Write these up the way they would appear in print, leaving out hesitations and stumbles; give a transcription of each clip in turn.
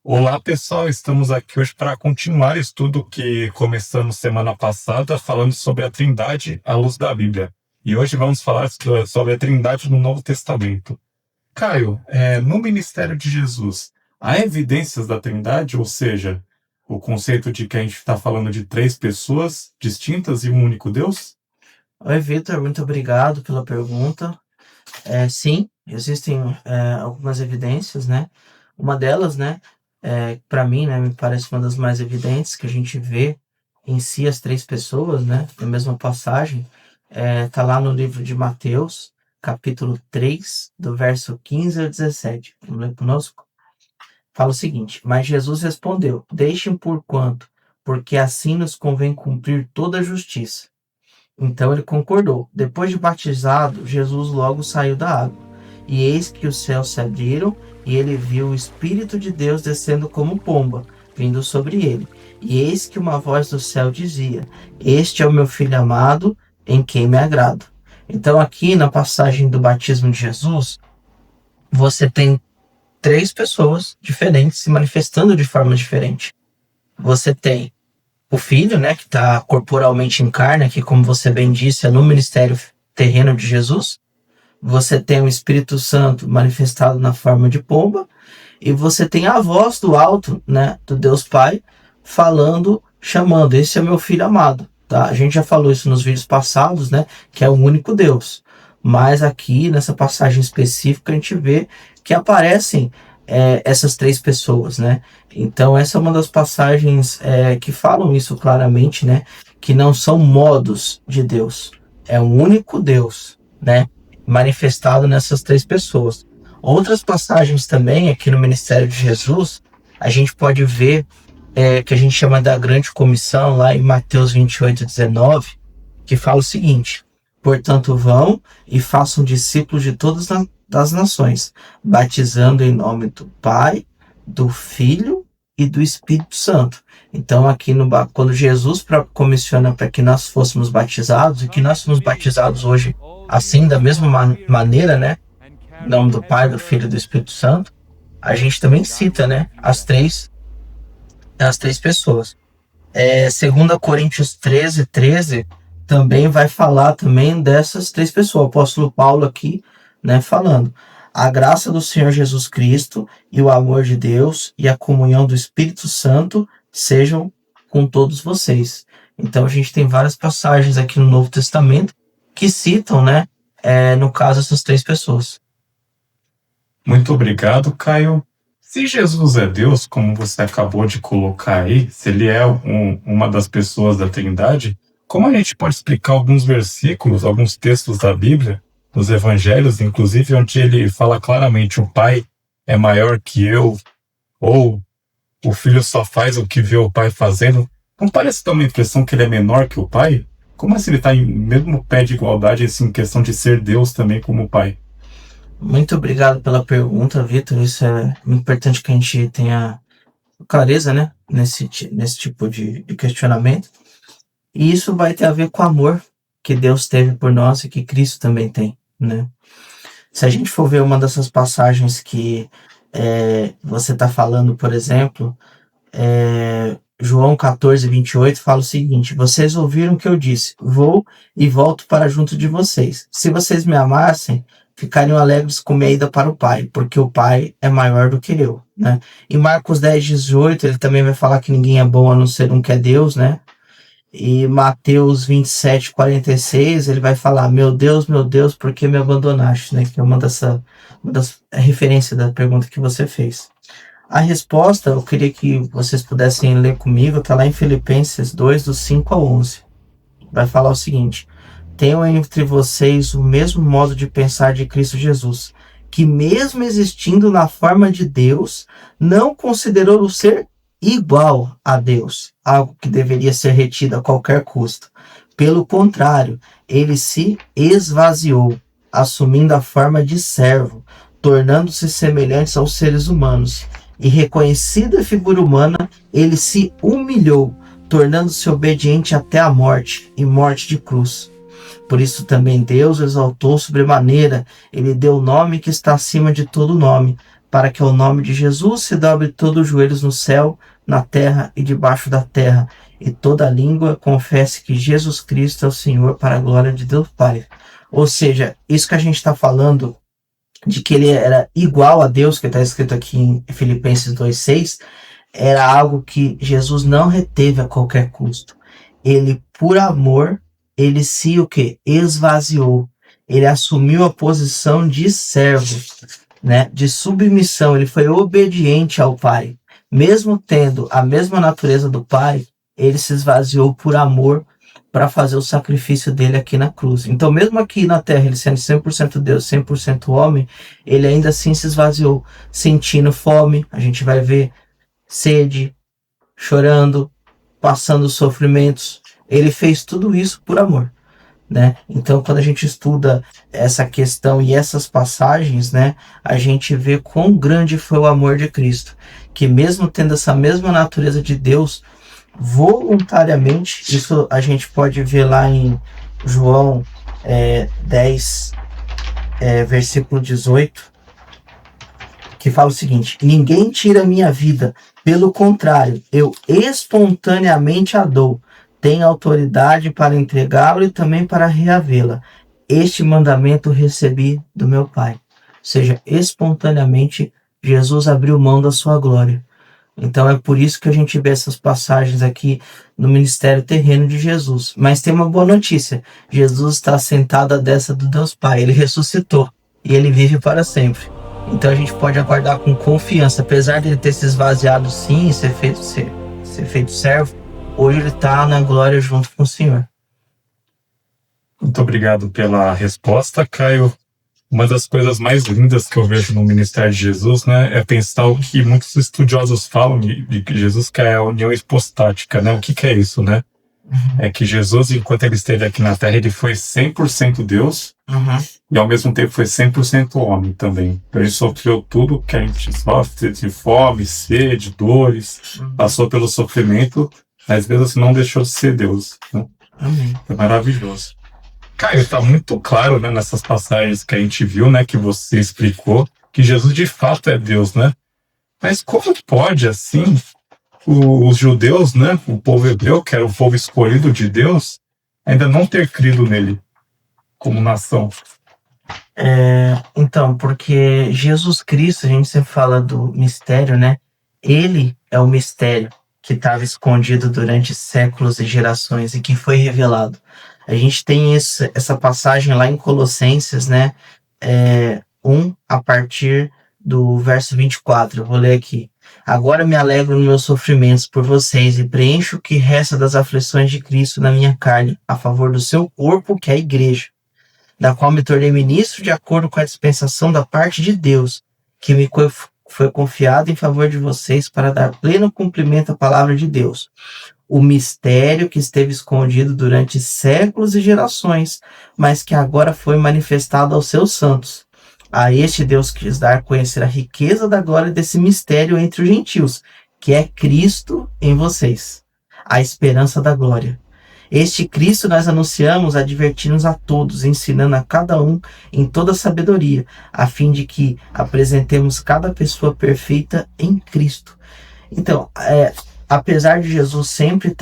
Olá, pessoal. Estamos aqui hoje para continuar o estudo que começamos semana passada, falando sobre a Trindade à luz da Bíblia. E hoje vamos falar sobre a Trindade no Novo Testamento. Caio, no ministério de Jesus, há evidências da Trindade, ou seja, o conceito de que a gente está falando de três pessoas distintas e um único Deus? Oi, Vitor, muito obrigado pela pergunta. Sim, existem algumas evidências, né? Uma delas, né, para mim, né, me parece uma das mais evidentes que a gente vê em si as três pessoas, né, na mesma passagem, tá lá no livro de Mateus, capítulo 3, do verso 15 ao 17. Vamos ler conosco? Fala o seguinte: Mas Jesus respondeu: Deixem por quanto, porque assim nos convém cumprir toda a justiça. Então ele concordou. Depois de batizado, Jesus logo saiu da água. E eis que os céus se abriram, e ele viu o Espírito de Deus descendo como pomba, vindo sobre ele. E eis que uma voz do céu dizia: Este é o meu filho amado, em quem me agrado. Então aqui na passagem do batismo de Jesus, você tem três pessoas diferentes se manifestando de forma diferente. Você tem o Filho, né, que está corporalmente em carne, que, como você bem disse, é no ministério terreno de Jesus. Você tem o Espírito Santo manifestado na forma de pomba, e você tem a voz do alto, né, do Deus Pai, falando, chamando: Esse é meu Filho amado. Tá? A gente já falou isso nos vídeos passados, né, que é o único Deus. Mas aqui, nessa passagem específica, a gente vê que aparecem essas três pessoas, né? Então essa é uma das passagens que falam isso claramente, né? Que não são modos de Deus, é um único Deus, né? Manifestado nessas três pessoas. Outras passagens também aqui no ministério de Jesus, a gente pode ver que a gente chama da grande comissão lá em Mateus 28:19, que fala o seguinte: Portanto, vão e façam discípulos de todas das nações, batizando em nome do Pai, do Filho e do Espírito Santo. Então, aqui quando Jesus comissiona para que nós fôssemos batizados, e que nós somos batizados hoje assim, da mesma maneira, né? Em nome do Pai, do Filho e do Espírito Santo, a gente também cita, né? As três pessoas. 2 Coríntios 13:13 também vai falar também dessas três pessoas. O apóstolo Paulo aqui, né, falando: A graça do Senhor Jesus Cristo e o amor de Deus e a comunhão do Espírito Santo sejam com todos vocês. Então a gente tem várias passagens aqui no Novo Testamento que citam, né, no caso, essas três pessoas. Muito obrigado, Caio. Se Jesus é Deus, como você acabou de colocar aí, se ele é uma das pessoas da Trindade, como a gente pode explicar alguns versículos, alguns textos da Bíblia, nos Evangelhos, inclusive, onde ele fala claramente: o Pai é maior que eu, ou o Filho só faz o que vê o Pai fazendo? Não parece dar uma impressão que ele é menor que o Pai? Como assim ele está em mesmo pé de igualdade, assim, em questão de ser Deus também como o Pai? Muito obrigado pela pergunta, Vitor. Isso é muito importante que a gente tenha clareza, né, nesse tipo de questionamento. E isso vai ter a ver com o amor que Deus teve por nós e que Cristo também tem, né? Se a gente for ver uma dessas passagens que você está falando, por exemplo, João 14:28 fala o seguinte: Vocês ouviram o que eu disse, vou e volto para junto de vocês. Se vocês me amassem, ficariam alegres com minha ida para o Pai, porque o Pai é maior do que eu, né? Em Marcos 10:18, ele também vai falar que ninguém é bom a não ser um que é Deus, né? E Mateus 27:46, ele vai falar: meu Deus, por que me abandonaste? Né? Que é uma das referências da pergunta que você fez. A resposta, eu queria que vocês pudessem ler comigo, está lá em Filipenses 2, do 5 ao 11. Vai falar o seguinte: Tenham entre vocês o mesmo modo de pensar de Cristo Jesus, que mesmo existindo na forma de Deus, não considerou o ser igual a Deus, algo que deveria ser retido a qualquer custo. Pelo contrário, ele se esvaziou, assumindo a forma de servo, tornando-se semelhante aos seres humanos. E reconhecida a figura humana, ele se humilhou, tornando-se obediente até a morte, e morte de cruz. Por isso também Deus o exaltou sobremaneira, ele deu o nome que está acima de todo nome, para que ao nome de Jesus se dobre todos os joelhos no céu, na terra e debaixo da terra, e toda língua confesse que Jesus Cristo é o Senhor, para a glória de Deus Pai. Ou seja, isso que a gente está falando, de que ele era igual a Deus, que está escrito aqui em Filipenses 2,6, era algo que Jesus não reteve a qualquer custo. Ele, por amor, ele se o quê? Esvaziou. Ele assumiu a posição de servo, né? De submissão. Ele foi obediente ao Pai. Mesmo tendo a mesma natureza do Pai, ele se esvaziou por amor para fazer o sacrifício dele aqui na cruz. Então, mesmo aqui na terra, ele sendo 100% Deus, 100% homem, ele ainda assim se esvaziou, sentindo fome. A gente vai ver sede, chorando, passando sofrimentos. Ele fez tudo isso por amor, né? Então, quando a gente estuda essa questão e essas passagens, né, a gente vê quão grande foi o amor de Cristo, que mesmo tendo essa mesma natureza de Deus, voluntariamente, isso a gente pode ver lá em João 10, versículo 18, que fala o seguinte: ninguém tira a minha vida, pelo contrário, eu espontaneamente a dou. Tenho autoridade para entregá-la e também para reavê-la. Este mandamento recebi do meu Pai. Ou seja, espontaneamente, Jesus abriu mão da sua glória. Então é por isso que a gente vê essas passagens aqui no ministério terreno de Jesus. Mas tem uma boa notícia: Jesus está sentado à destra do Deus Pai. Ele ressuscitou e ele vive para sempre. Então a gente pode aguardar com confiança, apesar de ele ter se esvaziado sim, ser feito servo. Hoje ele está na glória junto com o Senhor. Muito obrigado pela resposta, Caio. Uma das coisas mais lindas que eu vejo no ministério de Jesus, né, é pensar o que muitos estudiosos falam de que Jesus, que é a união hipostática, né? O que é isso, né? É que Jesus, enquanto ele esteve aqui na Terra, ele foi 100% Deus e ao mesmo tempo foi 100% homem também. Então ele sofreu tudo que a gente sofre, de fome, sede, dores, passou pelo sofrimento, mas mesmo assim não deixou de ser Deus, né? Amém. É maravilhoso. Caio, está muito claro, né, nessas passagens que a gente viu, né, que você explicou, que Jesus de fato é Deus, né? Mas como pode, assim, os judeus, né, o povo hebreu, que era o povo escolhido de Deus, ainda não ter crido nele como nação? Então, porque Jesus Cristo, a gente sempre fala do mistério, né? Ele é o mistério que estava escondido durante séculos e gerações e que foi revelado. A gente tem essa passagem lá em Colossenses, né? 1, a partir do verso 24. Eu vou ler aqui. Agora me alegro nos meus sofrimentos por vocês e preencho o que resta das aflições de Cristo na minha carne, a favor do seu corpo, que é a igreja, da qual me tornei ministro de acordo com a dispensação da parte de Deus, que me foi confiado em favor de vocês para dar pleno cumprimento à palavra de Deus. O mistério que esteve escondido durante séculos e gerações, mas que agora foi manifestado aos seus santos. A este Deus quis dar a conhecer a riqueza da glória desse mistério entre os gentios, que é Cristo em vocês, a esperança da glória. Este Cristo nós anunciamos, advertindo-nos a todos, ensinando a cada um em toda sabedoria, a fim de que apresentemos cada pessoa perfeita em Cristo. Então, apesar de Jesus sempre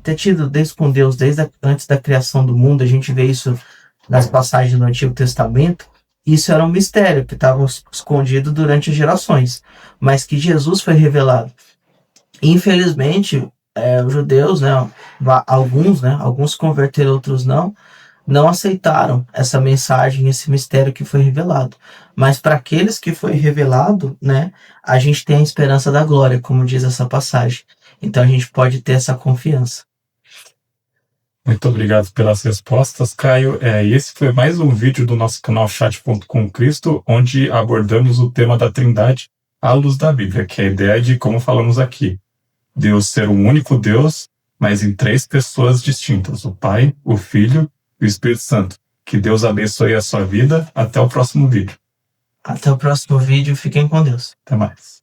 ter tido Deus com Deus desde antes da criação do mundo, a gente vê isso nas passagens do Antigo Testamento, isso era um mistério que estava escondido durante as gerações, mas que Jesus foi revelado. Infelizmente, os judeus, né, alguns converteram, outros não aceitaram essa mensagem, esse mistério que foi revelado. Mas para aqueles que foi revelado, né, a gente tem a esperança da glória, como diz essa passagem. Então a gente pode ter essa confiança. Muito obrigado pelas respostas, Caio. E esse foi mais um vídeo do nosso canal Chat.com Cristo, onde abordamos o tema da Trindade à luz da Bíblia, que é a ideia de, como falamos aqui, Deus ser um único Deus, mas em 3 pessoas distintas: o Pai, o Filho e o Espírito Santo. Que Deus abençoe a sua vida. Até o próximo vídeo. Até o próximo vídeo. Fiquem com Deus. Até mais.